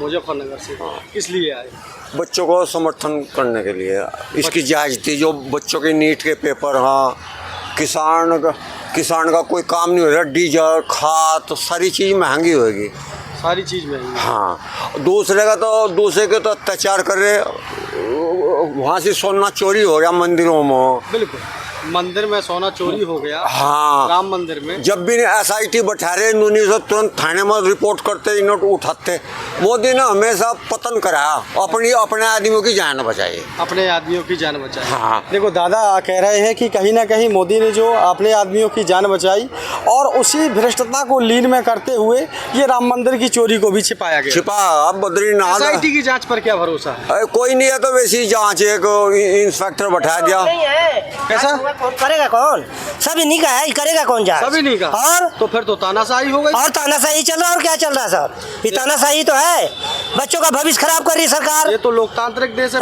मुजफ्फरनगर से किस लिए आए? बच्चों को समर्थन करने के लिए। इसकी ज्यादती जो बच्चों के नीट के पेपर, हाँ, किसान का कोई काम नहीं हो रहा, डीजल खाद तो सारी चीज़ महंगी होगी, सारी चीज़ में। हाँ, दूसरे के तो अत्याचार कर रहे, वहाँ से सोना चोरी हो गया मंदिरों में। बिल्कुल, मंदिर में सोना चोरी हो गया। हाँ, राम मंदिर में जब भी SIT बैठा रहे इन्होंने तो तुरंत थाने में रिपोर्ट करते, इन्होंने उठाते। मोदी ने हमेशा पतन कराया, अपने आदमियों की जान बचाई, अपने आदमियों की जान बचाई। हाँ। देखो दादा कह रहे हैं कि कहीं ना कहीं मोदी ने जो अपने आदमियों की जान बचाई और उसी भ्रष्टता को लीन में करते हुए ये राम मंदिर की चोरी को भी छिपाया गया। अब बद्रीनाथ SIT की जांच पर क्या भरोसा है? कोई नहीं है तो वैसी जांच, एक इंस्पेक्टर बैठा दिया। कैसा करेगा कौन? सब इन्हीं का है, करेगा कौन जांच? सभी नहीं का। और तो फिर तो तानाशाही हो गई। और तानाशाही चल रहा है, और क्या चल रहा है सर? ये तानाशाही तो है, बच्चों का भविष्य खराब कर रही है सरकार। ये तो लोकतांत्रिक देश है।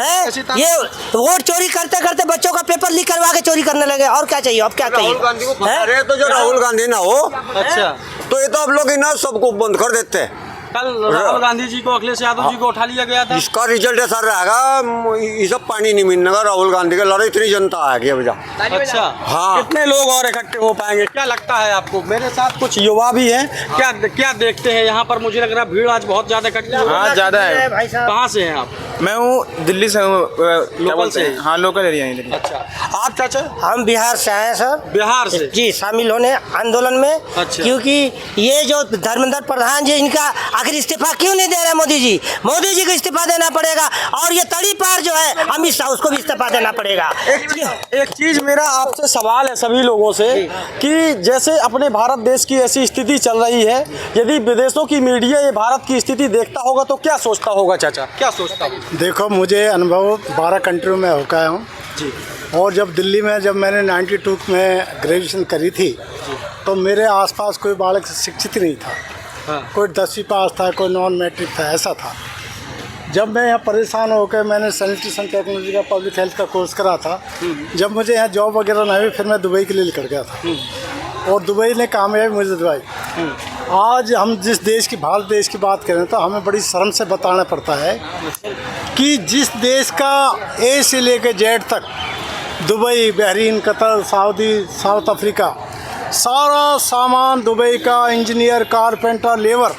ये वोट चोरी करते करते बच्चों का पेपर लीक करवा के चोरी करने लगे, और क्या चाहिए? अब क्या चाहिए? राहुल गांधी को फंसा रहे तो जो राहुल गांधी ना हो, अच्छा, तो ये तो आप लोग ना सबको बंद कर देते हैं। कल राहुल गांधी जी को, अखिलेश यादव जी को उठा लिया गया था। इसका रिजल्ट ऐसा रहेगा, ये सब पानी नहीं मिलने का। राहुल गांधी के लड़ाई इतनी जनता आ गई अब। अच्छा, हाँ, कितने लोग और इकट्ठे हो पाएंगे, क्या लगता है आपको? मेरे साथ कुछ युवा भी हैं, क्या देखते हैं यहाँ पर? मुझे लग रहा है भीड़ आज बहुत ज्यादा इकट्ठी है। हाँ, ज्यादा है। कहाँ से हैं आप? मैं हूँ दिल्ली से हूँ। लोकल से? हाँ, लोकल एरिया है दिल्ली। अच्छा, आप चाचा? हम बिहार से आए हैं सर। बिहार से जी, शामिल होने आंदोलन में। अच्छा। क्योंकि ये जो धर्मेंद्र प्रधान जी, इनका आखिर इस्तीफा क्यों नहीं दे रहे मोदी जी? मोदी जी को इस्तीफा देना पड़ेगा, और ये तड़ी पार जो है अमित शाह, उसको भी इस्तीफा देना पड़ेगा। एक चीज मेरा आपसे सवाल है सभी लोगों से कि जैसे अपने भारत देश की ऐसी स्थिति चल रही है, यदि विदेशों की मीडिया ये भारत की स्थिति देखता होगा तो क्या सोचता होगा चाचा? क्या सोचता होगा? देखो, मुझे अनुभव 12 कंट्रियों में हो गया हूँ जी। और जब मैंने 92 में ग्रेजुएशन करी थी, तो मेरे आसपास कोई बालक शिक्षित नहीं था। हाँ। कोई 10वीं पास था, कोई नॉन मैट्रिक था, ऐसा था। जब मैं यहाँ परेशान होकर मैंने सैनिटेशन टेक्नोलॉजी का पब्लिक हेल्थ का कोर्स करा था, जब मुझे यहाँ जॉब वगैरह नहीं हुई, फिर मैं दुबई के लिए निकल गया था और दुबई ने कामयाबी मुझे दिलवाई। आज हम जिस देश की, भारत देश की बात करें तो हमें बड़ी शर्म से बताना पड़ता है कि जिस देश का ए से लेकर जेड तक, Dubai, Bahrain, Qatar, Saudi, south Africa, सारा सामान दुबई का, इंजीनियर, कारपेंटर, लेबर,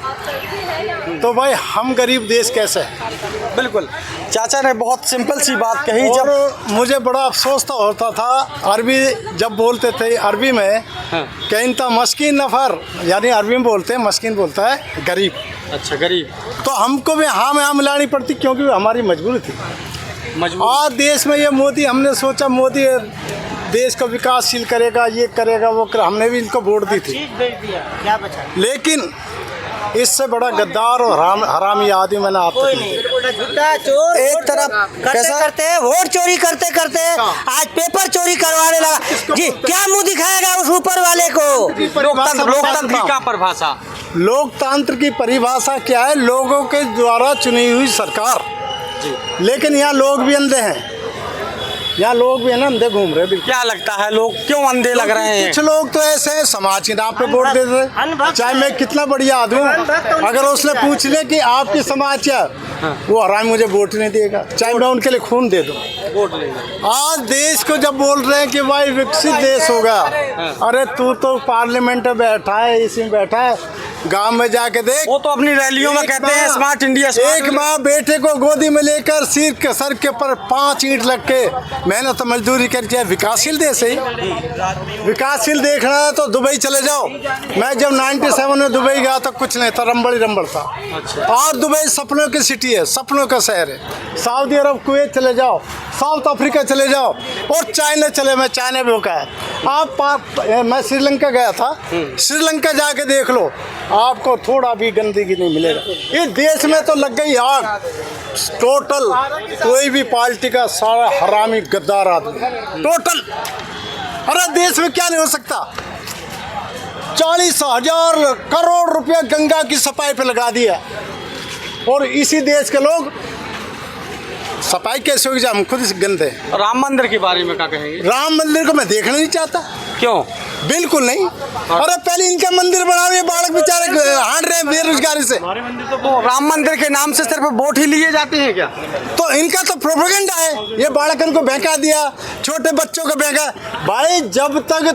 तो भाई हम गरीब देश कैसे है? बिल्कुल, चाचा ने बहुत सिंपल सी बात कही। जब मुझे बड़ा अफसोस तो होता था, अरबी जब बोलते थे अरबी में, कहीं तो मस्कीन नफर, यानी अरबी में बोलते हैं, मस्कीन बोलता है गरीब। अच्छा, गरीब। तो हमको भी हाँ में हाँ मिलानी पड़ती, क्योंकि हमारी मजबूरी थी। आज देश में ये मोदी, हमने सोचा मोदी देश को विकासशील करेगा, ये करेगा, वो करेगा, हमने भी इनको वोट दी थी। लेकिन इससे बड़ा गद्दार और हरामी आदमी मैंने आप झूठा चोर एक तरफ करते करते वोट चोरी करते करते आज पेपर चोरी करवाने लगा जी। क्या मुंह दिखाएगा उस ऊपर वाले को? लोकतंत्र की क्या परिभाषा? लोकतंत्र की परिभाषा क्या है? लोगों के द्वारा चुनी हुई सरकार। लेकिन यहाँ लोग भी अंधे हैं, यहाँ लोग भी है ना अंधे घूम रहे हैं। क्या लगता है लोग क्यों अंधे लग रहे हैं? कुछ लोग तो ऐसे हैं, समाज के नाम पे वोट दे देते। चाहे मैं कितना बढ़िया आदमी हूँ, अगर उसने पूछ ले कि आपकी समाज क्या, वो हराम मुझे वोट नहीं देगा, चाहे मैं उनके लिए खून दे दूँ। वोट लेंगे। आज देश को जब बोल रहे हैं कि भाई विकसित देश होगा, अरे तू तो पार्लियामेंट में बैठा है, इसी में बैठा है, गांव में जाके देख। वो तो अपनी रैलियों में कहते हैं स्मार्ट इंडिया। एक माँ बेटे को गोदी में लेकर सिर के सर के ऊपर 5 ईंट लग के मेहनत मजदूरी करके, विकासशील देश है। विकासशील देखना है तो दुबई चले जाओ। मैं जब 97 में दुबई गया तो कुछ नहीं था, रंबड़ ही रंबड़ था। आज दुबई सपनों की सिटी है, सपनों का शहर है। सऊदी अरब, कुवैत चले जाओ, साउथ अफ्रीका चले जाओ, और चाइना चले, मैं चाइना भी होका है। मैं श्रीलंका गया था, श्रीलंका जाके देख लो, आपको थोड़ा भी गंदगी नहीं मिलेगा। इस देश में तो लग गई आग, टोटल कोई भी पार्टी का सारा हरामी गद्दार आदमी टोटल। अरे देश में क्या नहीं हो सकता? 40,000 करोड़ रुपया गंगा की सफाई पे लगा दिया, और इसी देश के लोग सफाई कैसे होगी जब हम खुद गंदे। राम मंदिर के बारे में क्या कहेंगे? राम मंदिर को मैं देखना नहीं चाहता। क्यों? बिल्कुल नहीं। अरे पहले इनका मंदिर बनाओ, ये बालक बेचारे हांड रहे हैं बेरोजगारी से। तो राम मंदिर के नाम से सिर्फ वोट ही लिए जाते हैं क्या? तो इनका तो प्रोपेगेंडा है, ये बालकन को बहका दिया, छोटे बच्चों को बहका। भाई जब तक